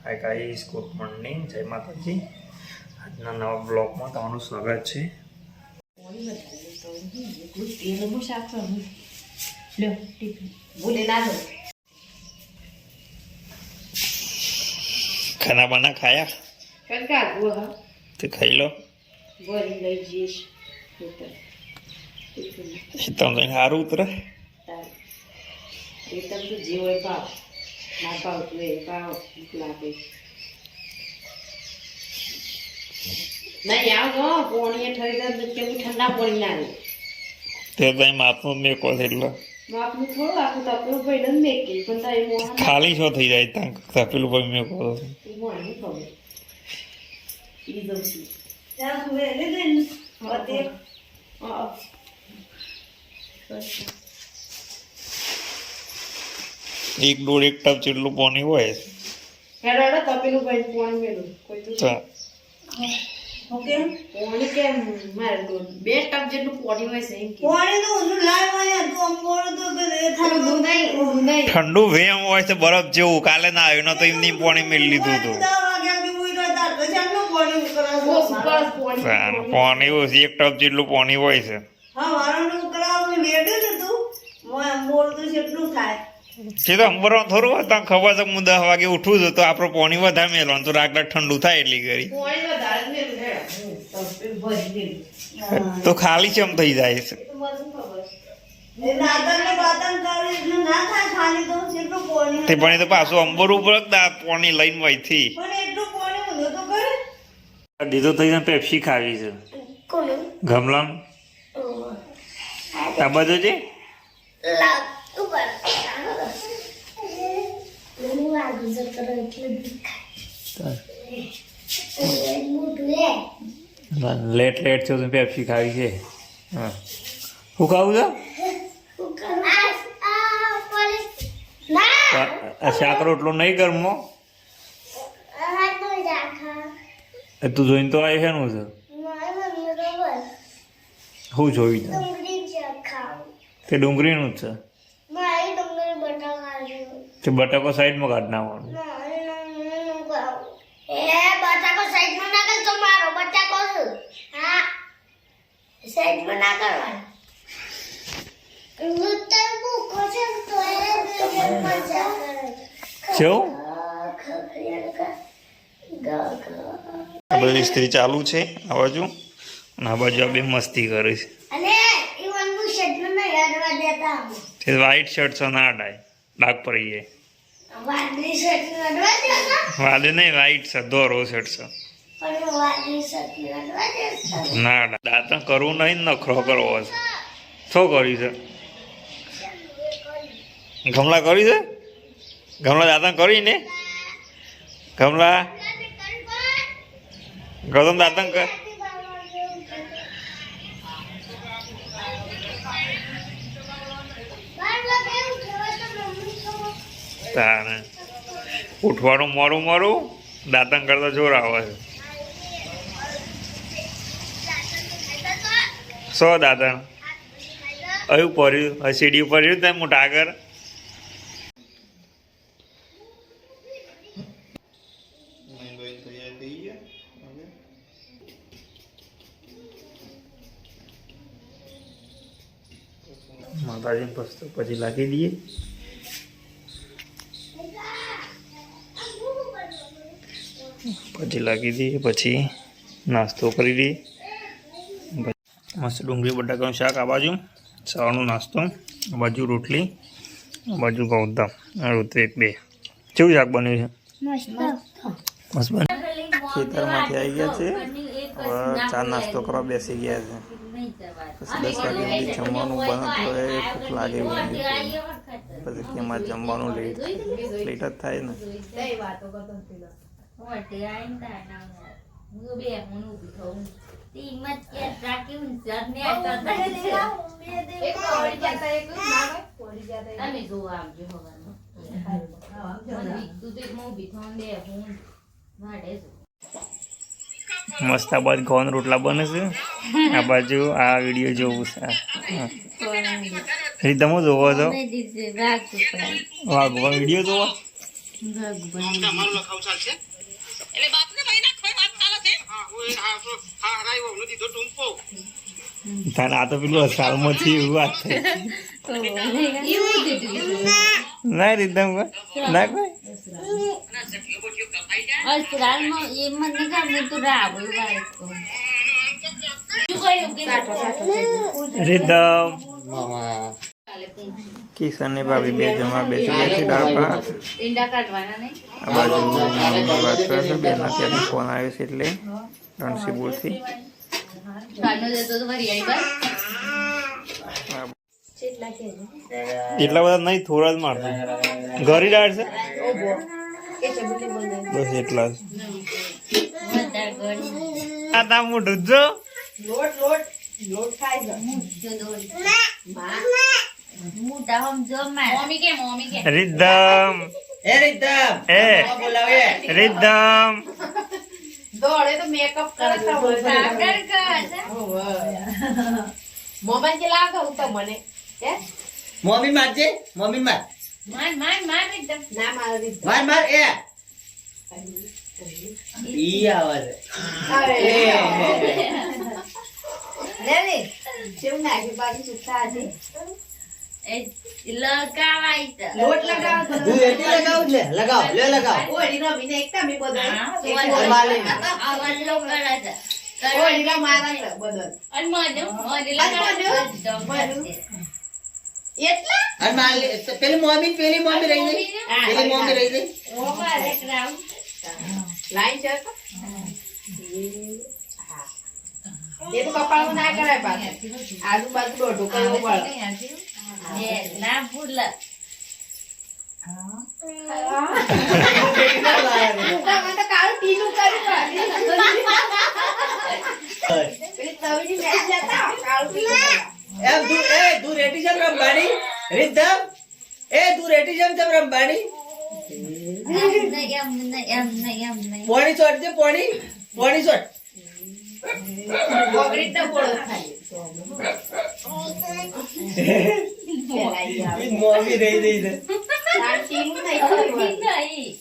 Hi guys, good morning, જય માતાજી. આજના નવા બ્લોગમાં તમારું સ્વાગત છે. ખાના બાના ખાયા? તે ખાઈ લો. તમને સારું ઉતરે? માપનું મેકો એટલે ખાલી શું થઈ જાય ત્યાં તપેલું પર મેકો. એક દોઢ એક ટપ જેટલું પાણી હોય ઠંડુ વેમ હોય છે બરફ જેવું. કાલે ના આવ્યું તો એમની પાણી મેળવી લીધું હતું. પાણી એક ટપ જેટલું પાણી હોય છે. એ તો અંબરો થોડું હોય તને ખબર છે. હું 10 વાગે ઉઠું છું તો આપણું પાણી વધારે મેળવાનું તો રાગડા ઠંડુ થાય એટલી કરી તો ખાલી ચમ થઈ જાય છે. તે પણ એ તો પાછું અંબર ઉપર પાણી લઈને વહીથી દીધો થઈ જાય. પેપ્સી ખાવી છે ગમલામ આ બધું છે. લેટ લેટ છો તો પેપ્સી ખાવી છે. હા શું ખાવું છે? શાક રોટલો નહીં કરમો તું જોઈને તો આવી શેનું છે? શું જોઈ તે ડુંગળીનું જ છે. તે બટાકો સાઈડમાં કાઢ નાખવાનું. આ બધી ઇસ્ત્રી ચાલુ છે આ બાજુ અને આ બાજુ આ બે મસ્તી કરે છે. વ્હાઈટ શર્ટ છે ના ડાય ડાક પડી જાય. વાદે નહીં વ્હાઈટ છે દોરો શર્ટ છે ના દાંતણ કરવું નહીં નખરો કરવો છે. શું કર્યું છે? ગમલા કરી છે? ગમલા દાંતણ કરી ને? ગમલા ગૌતમ દાંતણ કર. ઉઠવાનું મોડું મોડું દાંતણ કરતા જોર આવે છે. સો દાંતણ અહીં પડ્યું સીડી ઉપર રહ્યું ત્યાં મોટા આગળ માતાજી પુસ્તક પછી લાગી દઈએ. પછી લાગી દઈએ પછી નાસ્તો કરી દઈએ. મસ્ત ડુંગળી બટાકાનું શાક આ બાજુ સવારનો નાસ્તો, આ બાજુ રોટલી, આ બાજુ ગૌતમ રોટલી એક બે. કેવું શાક બન્યું છે? મસ્ત બન્યું. ખેતરમાંથી આવી ગયા છે હવે ચા નાસ્તો કરવા બેસી ગયા છે. પછી 10 વાગે સુધી જમવાનું બને તો એ ભૂખ લાગે એવું પછી કે એમાં જમવાનું લેટ જ થાય ને. મસ્ત આ બાજુ ઘઉં રોટલા બને છે. આ બાજુ આ વિડીયો જોવું છે. તમે જોવો છો વાઘ વિડીયો જોવો તારે આ તો પેલું સાલમાંથી એવું વાત થઈ ના રીધમ ના કોઈ રીધમ કિશન ને ભાભી બે જમા બેસી ગયા છે દાળ ભાત આ બાજુ વાત કરે છે બેન અત્યારે ફોન આવ્યો છે એટલે રણસીપુરથી એટલા બધા નહીં થોડા જ મારતો ઘરી દાળ છે બસ એટલા જ આ તા મોઢું જો रिद्धम रिद्धम दौड़े तो मेकअप करता मोबाइल के लागा होता मने मम्मी मारजे मम्मी मार मार रिद्धम ना मार रिद्धम मार ए ई आवाज ले शिव ना की बाजू सुखा आजी लोट लगाओ तू एटी लगाओ ले लगाओ ले लगाओ ओडी नो बिने एकटा मी बदल माले आवाज लो करायचा ओडी ला मारायला बदल आणि मधो ओडी ला એટલા અને માલ પેલી મમ્મી રહી ગઈ પેલી મમ્મી રહી ગઈ ઓ મારે ક્રાઉ લાઈન છે તો એ તો કપાળમાં ના કરાય પાછું આજુબાજુ દોઢું કરવું પડે એ ના ભૂલ તો કાળું ટીનું કર્યું પેલી તવીની મેચ જતા કાળું ટીનું એમ તું રેટી જમ રમવાની રીધમ તું રેટી જમ રમવાની પોણી છોડ દે પોણી છોડ ઓગરીત બોળો થાય મમ્મી રહી ગઈ છે ટીનું નહીં